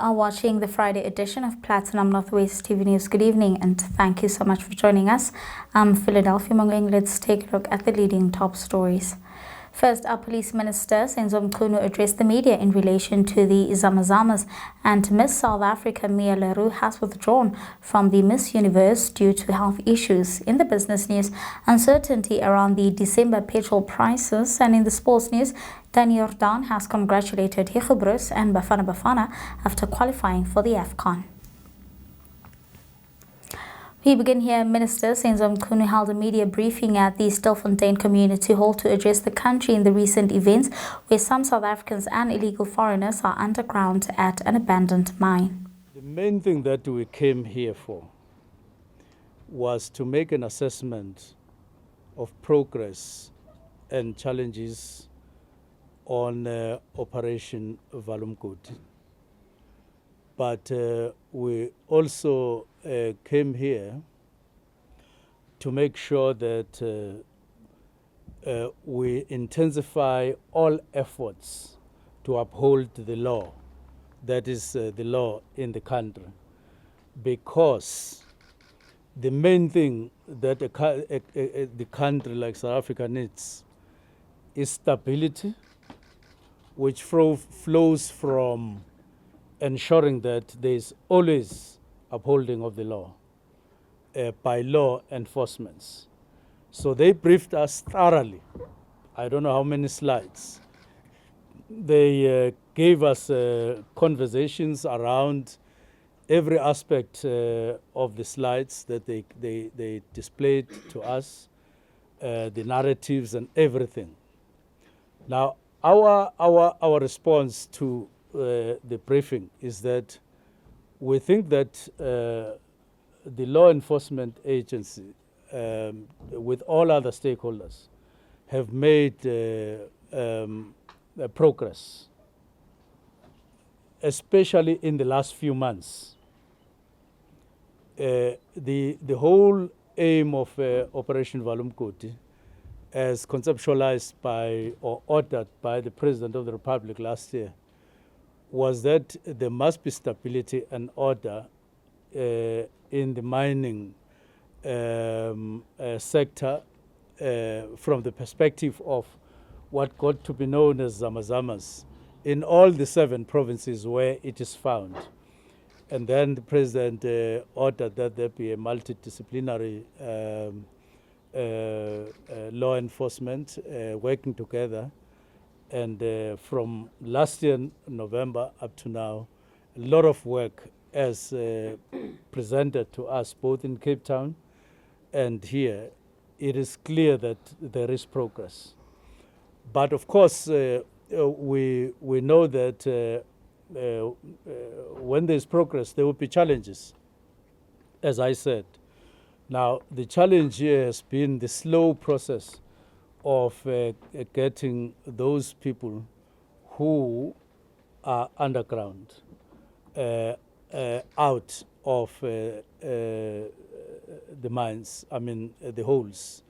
are watching the Friday edition of Platinum Northwest TV News. Good evening and thank you so much for joining us. I'm Philadelphia Mangoeng. Let's take a look at the leading top stories. First, our Police Minister Senzo Mchunu addressed the media in relation to the Zamazamas, and Miss South Africa Mia Leroux has withdrawn from the Miss Universe due to health issues. In the business news, uncertainty around the December petrol prices, and in the sports news, Danny Jordan has congratulated Higgebroos and Bafana after qualifying for the AFCON. We begin here. Minister Senzo Mchunu held a media briefing at the Stilfontein community hall to address the country in the recent events where some South Africans and illegal foreigners are underground at an abandoned mine. The main thing that we came here for was to make an assessment of progress and challenges on Operation Valumkoti. But we also came here to make sure that we intensify all efforts to uphold the law, that is the law in the country, because the main thing that the country like South Africa needs is stability, which flows from ensuring that there is always upholding of the law by law enforcement. So they briefed us thoroughly. I don't know how many slides. They gave us conversations around every aspect of the slides that they displayed to us, the narratives and everything. Now, our response to the briefing is that we think that the law enforcement agency, with all other stakeholders, have made progress, especially in the last few months. The whole aim of Operation Valumkoti, as conceptualized by or ordered by the President of the Republic last year, was that there must be stability and order in the mining sector from the perspective of what got to be known as Zamazamas in all the 7 provinces where it is found. And then the President ordered that there be a multidisciplinary law enforcement working together. And from last year, November, up to now, a lot of work as presented to us, both in Cape Town and here. It is clear that there is progress. But of course, we know that when there's progress, there will be challenges, as I said. Now, the challenge here has been the slow process of getting those people who are underground out of the mines, the holes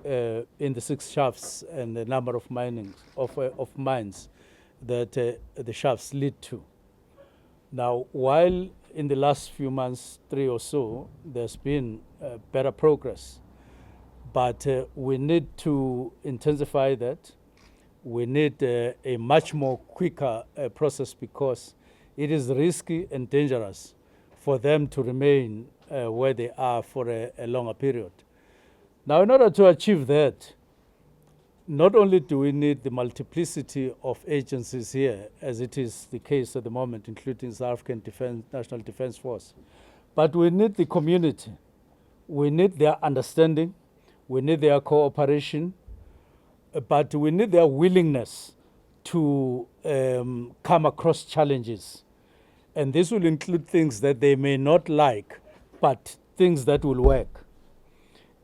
in the 6 shafts and the number of mines that the shafts lead to. Now, while in the last few months, 3 or so, there's been better progress, but we need to intensify that. We need a much more quicker process, because it is risky and dangerous for them to remain where they are for a longer period. Now, in order to achieve that, not only do we need the multiplicity of agencies here, as it is the case at the moment, including South African National Defence Force, but we need the community. We need their understanding. We need their cooperation, but we need their willingness to come across challenges. And this will include things that they may not like, but things that will work.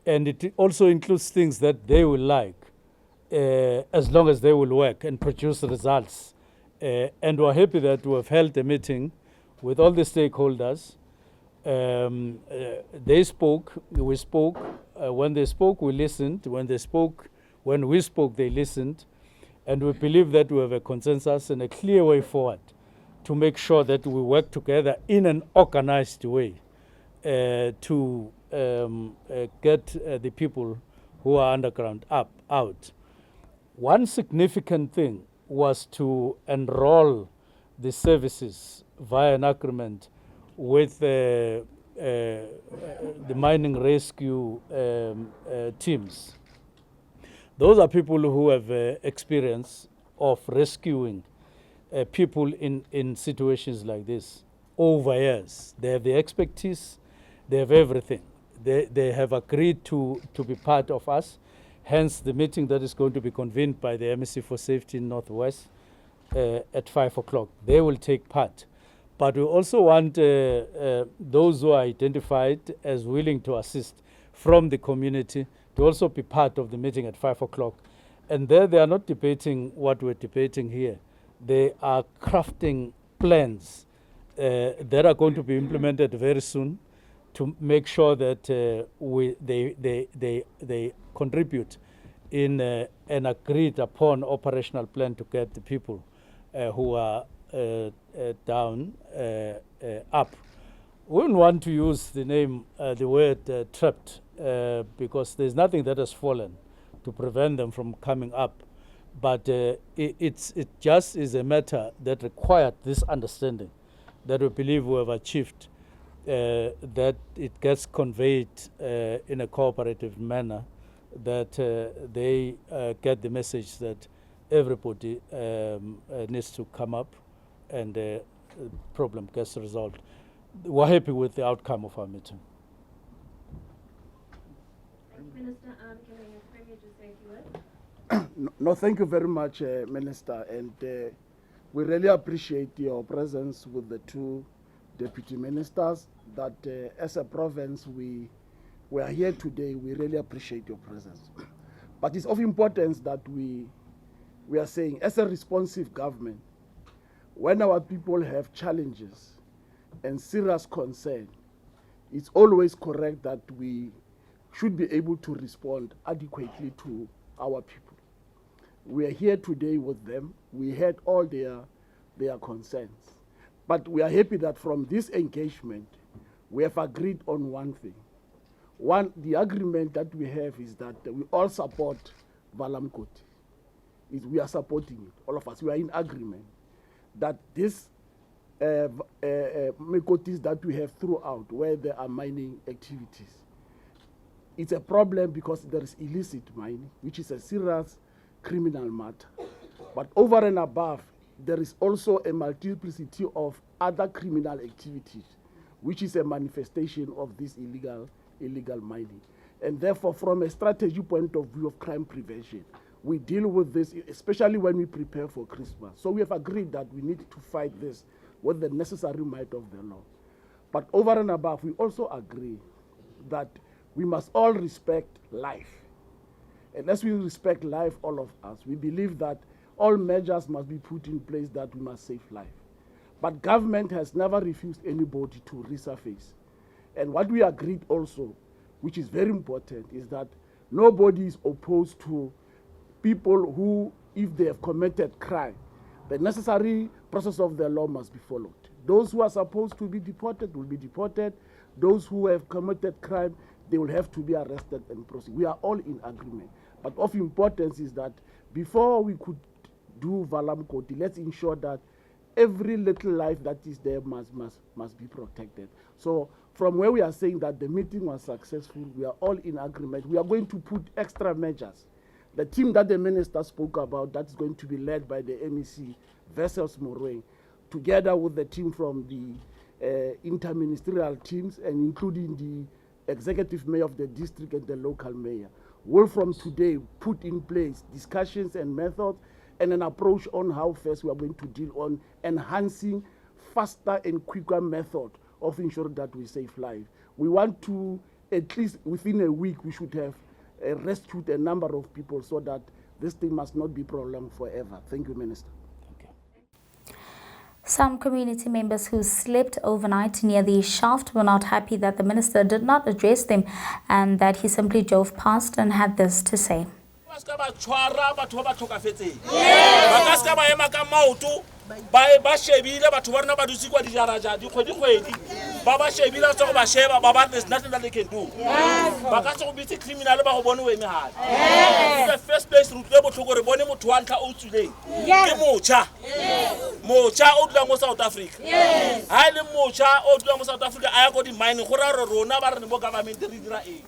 And it also includes things that they will like, as long as they will work and produce results. And we're happy that we have held a meeting with all the stakeholders. They spoke, we spoke. When they spoke, we listened. When we spoke, they listened. And we believe that we have a consensus and a clear way forward to make sure that we work together in an organized way to get the people who are underground out. One significant thing was to enroll the services via an agreement with the mining rescue teams. Those are people who have experience of rescuing people in situations like this over years. They have the expertise, they have everything. They have agreed to be part of us, hence the meeting that is going to be convened by the MEC for Safety in Northwest at 5 o'clock. They will take part. But we also want those who are identified as willing to assist from the community to also be part of the meeting at 5 o'clock. And there they are not debating what we're debating here. They are crafting plans that are going to be implemented very soon to make sure that they contribute in an agreed upon operational plan to get the people who are down up. We wouldn't want to use the word trapped because there's nothing that has fallen to prevent them from coming up. But it just is a matter that required this understanding that we believe we have achieved, that it gets conveyed in a cooperative manner, that they get the message that everybody needs to come up and the problem gets resolved. We're happy with the outcome of our meeting. Minister, can I bring you to say a few words? No, thank you very much, Minister. And we really appreciate your presence with the two deputy ministers. That as a province, we are here today. We really appreciate your presence. But it's of importance that we are saying, as a responsive government, when our people have challenges and serious concern, it's always correct that we should be able to respond adequately to our people. We are here today with them. We heard all their concerns. But we are happy that from this engagement, we have agreed on one thing. The agreement that we have is that we all support Valamkoti. We are supporting it, all of us. We are in agreement that this Mekotis that we have throughout, where there are mining activities, it's a problem because there is illicit mining, which is a serious criminal matter. But over and above, there is also a multiplicity of other criminal activities, which is a manifestation of this illegal mining. And therefore, from a strategy point of view of crime prevention, we deal with this, especially when we prepare for Christmas. So we have agreed that we need to fight this with the necessary might of the law. But over and above, we also agree that we must all respect life. And as we respect life, all of us, we believe that all measures must be put in place that we must save life. But government has never refused anybody to resurface. And what we agreed also, which is very important, is that nobody is opposed to people who, if they have committed crime, the necessary process of the law must be followed. Those who are supposed to be deported will be deported. Those who have committed crime, they will have to be arrested and prosecuted. We are all in agreement. But of importance is that before we could do Valamkoti, let's ensure that every little life that is there must be protected. So from where we are saying that the meeting was successful, we are all in agreement. We are going to put extra measures. The team that the minister spoke about, that's going to be led by the MEC, Vessels Morueng, together with the team from the interministerial teams and including the executive mayor of the district and the local mayor, will from today put in place discussions and methods and an approach on how first we are going to deal on enhancing faster and quicker method of ensuring that we save lives. We want to, at least within a week, we should have rescued a number of people so that this thing must not be prolonged forever. Thank you, Minister. Some community members who slept overnight near the shaft were not happy that the minister did not address them and that he simply drove past and had this to say. ska ba tshwara batho ba ba tlhokafetseng ba ka ska ba ema ka maoto ba shebile batho ba rena ba dutse kwa dijaraja dikgwedi ba shebile tsa go ba sheba ba there's nothing that they can do ba ka se go bitse criminal ba go bone o eme hale in the first place re tle botlhoko re bone motho wa ntla o tsuleng ke mocha o dula mo South Africa ha ile mocha o dula mo South Africa a ya go di mine go ra rona ba re mo government re dira eng.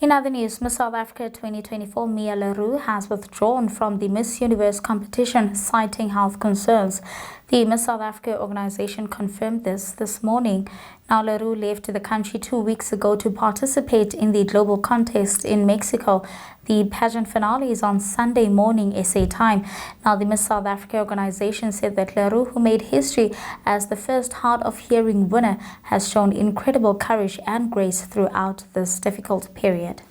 In other news, Miss South Africa 2024 Mia Leroux has withdrawn from the Miss Universe competition, citing health concerns. The Miss South Africa organization confirmed this morning. Now, Leroux left the country 2 weeks ago to participate in the global contest in Mexico. The pageant finale is on Sunday morning SA time. Now, the Miss South Africa organization said that Leroux, who made history as the first hard of hearing winner, has shown incredible courage and grace throughout this difficult period.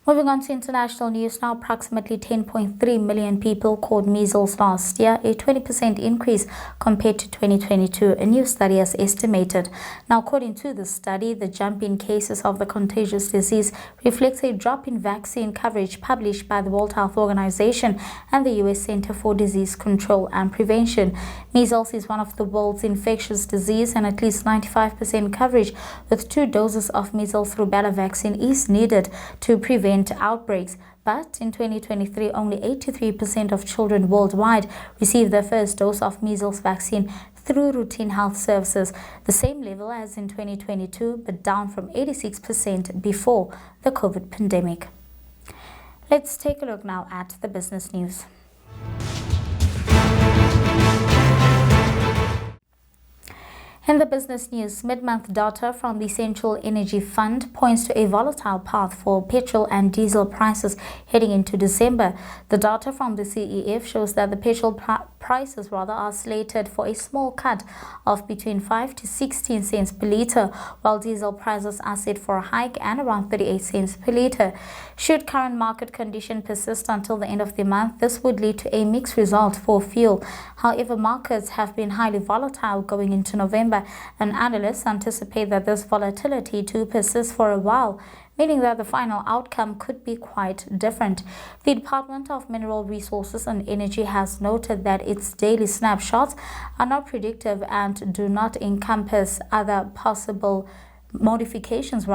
Moving on to international news now, approximately 10.3 million people caught measles last year, a 20% increase compared to 2022, a new study has estimated. Now, according to the study, the jump in cases of the contagious disease reflects a drop in vaccine coverage published by the World Health Organization and the U.S. Center for Disease Control and Prevention. Measles is one of the world's infectious disease, and at least 95% coverage with 2 doses of measles rubella vaccine is needed to prevent outbreaks. But in 2023, only 83% of children worldwide received their first dose of measles vaccine through routine health services, the same level as in 2022, but down from 86% before the COVID pandemic. Let's take a look now at the business news. In the business news, mid-month data from the Central Energy Fund points to a volatile path for petrol and diesel prices heading into December. The data from the CEF shows that the petrol prices are slated for a small cut of between 5 to 16 cents per litre, while diesel prices are set for a hike and around 38 cents per litre. Should current market condition persist until the end of the month, this would lead to a mixed result for fuel. However, markets have been highly volatile going into November, and analysts anticipate that this volatility to persist for a while, meaning that the final outcome could be quite different. The Department of Mineral Resources and Energy has noted that its daily snapshots are not predictive and do not encompass other possible modifications,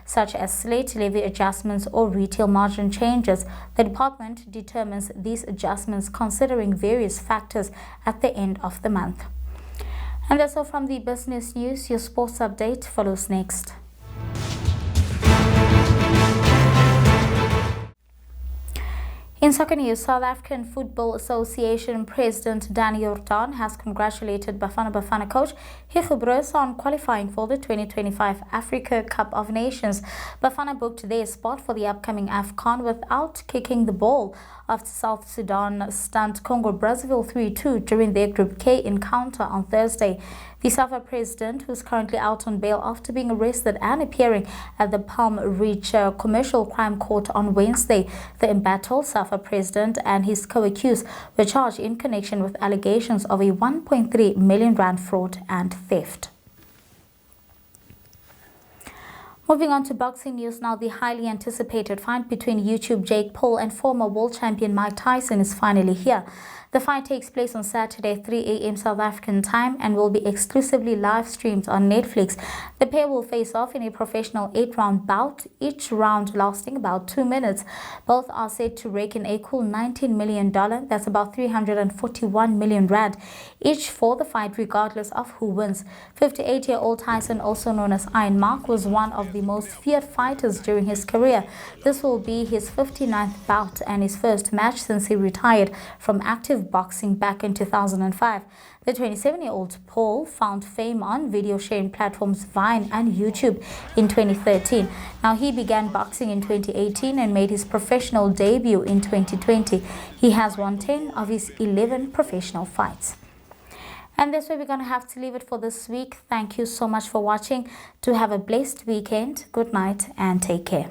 such as slate levy adjustments or retail margin changes. The department determines these adjustments considering various factors at the end of the month. And that's all from the business news. Your sports update follows next. In soccer news, South African Football Association President Danny Jordaan has congratulated Bafana coach Hugo Broos on qualifying for the 2025 Africa Cup of Nations. Bafana booked their spot for the upcoming AFCON without kicking the ball after South Sudan stunned Congo-Brazzaville 3-2 during their Group K encounter on Thursday. The SAFA president, who is currently out on bail after being arrested and appearing at the Palm Reach Commercial Crime Court on Wednesday. The embattled SAFA president and his co-accused were charged in connection with allegations of a 1.3 million rand fraud and theft. Moving on to boxing news now, the highly anticipated fight between YouTube Jake Paul and former world champion Mike Tyson is finally here. The fight takes place on Saturday, 3 a.m. South African time and will be exclusively live streamed on Netflix. The pair will face off in a professional 8-round bout, each round lasting about 2 minutes. Both are set to rake in a cool $19 million, that's about 341 million rand, each for the fight regardless of who wins. 58-year-old Tyson, also known as Iron Mark, was one of the most feared fighters during his career. This will be his 59th bout and his first match since he retired from active boxing back in 2005. The 27-year-old Paul found fame on video sharing platforms Vine and YouTube in 2013. Now, he began boxing in 2018 and made his professional debut in 2020. He has won 10 of his 11 professional fights. And that's where we're going to have to leave it for this week. Thank you so much for watching. Do have a blessed weekend. Good night and take care.